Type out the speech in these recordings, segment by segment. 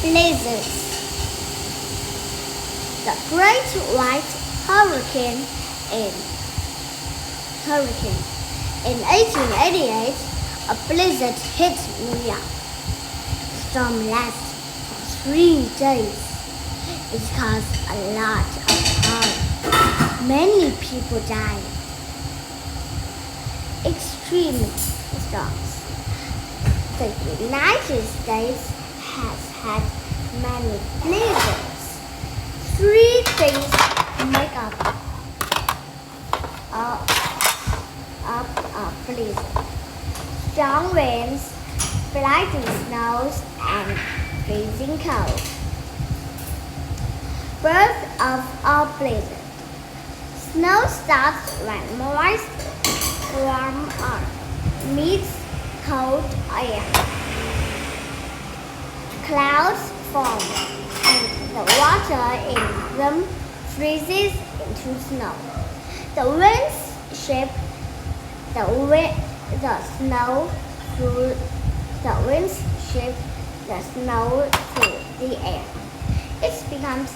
Blizzards. The Great White Hurricane in Hurricane. In 1888, a blizzard hit New York. The storm lasted for 3 days. It caused a lot of harm. Many people died. Extreme storms. The United States has had many blizzards. 3 things make up a blizzard: strong winds, blinding snows, and freezing cold. Birth of a blizzard. Snow starts when moist, warm earth meets cold air. Clouds form, and the water in them freezes into snow. The winds shape the snow through the air. It becomes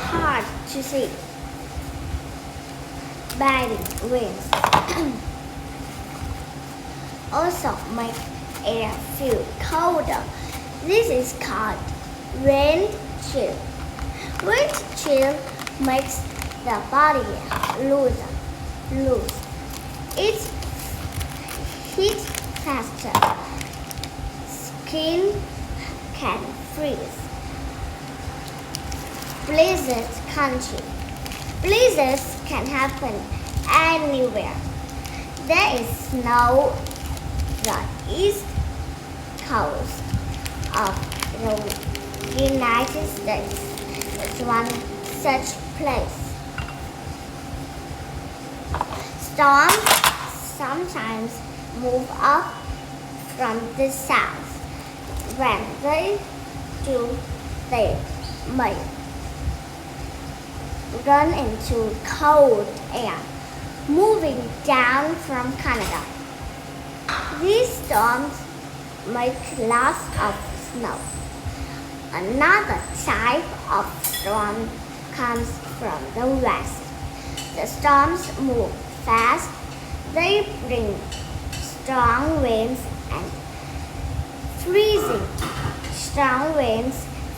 hard to see. Biting winds also make air feel colder. This is called wind chill. Wind chill makes the body loose. It heats faster. Skin can freeze. Blizzard country. Blizzards can happen anywhere. There is snow the east coast of the United States. Is one such place. Storms sometimes move up from the south. When they do, they may run into cold air moving down from Canada. These storms make lots of snow. Another type of storm comes from the west. The storms move fast. They bring strong winds and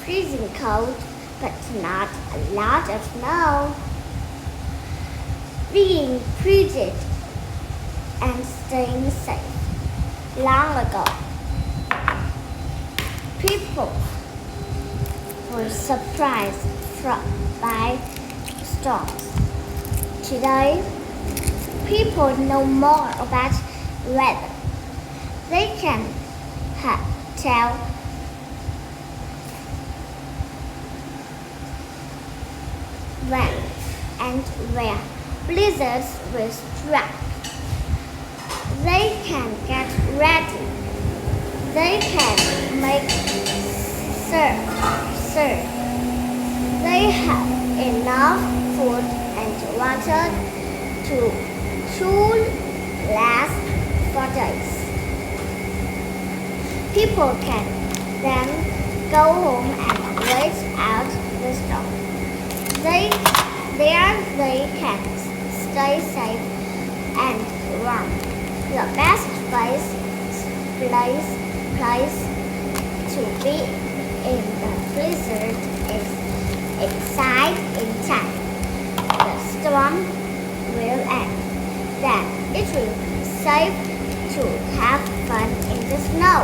freezing cold, but not a lot of snow. Being protected and staying safe. Long ago, people were surprised by storms. Today, people know more about weather. They can tell when and where blizzards will strike. They can get ready. They can make serve. They have enough food and water to last for days. People can then go home and wait out the storm. There they can stay safe and warm. The best place to be in the blizzard is inside in time. The storm will end. Then it will be safe to have fun in the snow.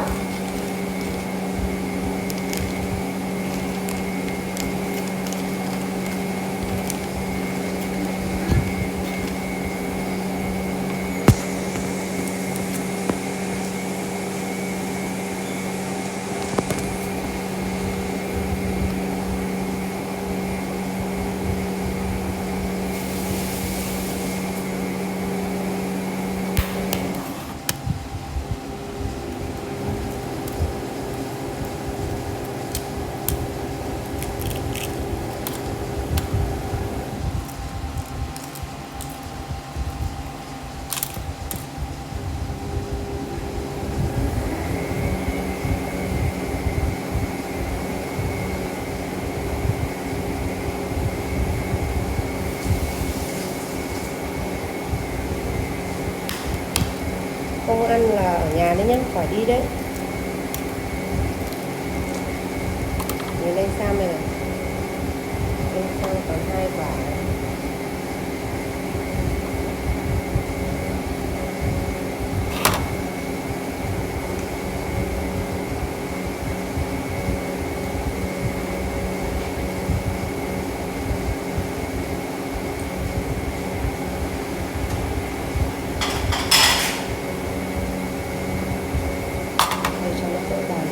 không ăn là ở nhà đấy nhá, khỏi đi đấy. Nhìn lên Sam này này. Lên Sam còn 2 quả. Cho nó đỡ bàn.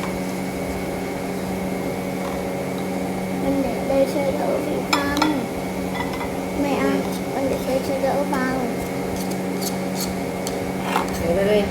Mình để đây cho đỡ bị văng. Mẹ ơi, mình để đây cho đỡ văng. Để ra đây.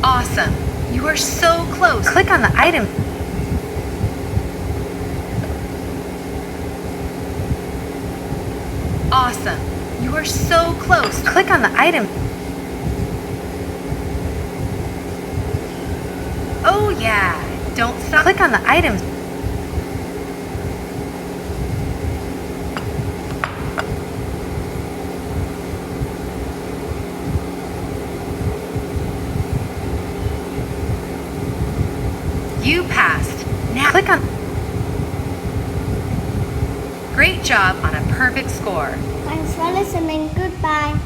Awesome. You are so close. Click on the item. Awesome. You are so close. Click on the item. Oh yeah. Don't stop. Click on the items. You passed. now. Click on. Great job on a perfect score. Thanks for listening. Goodbye.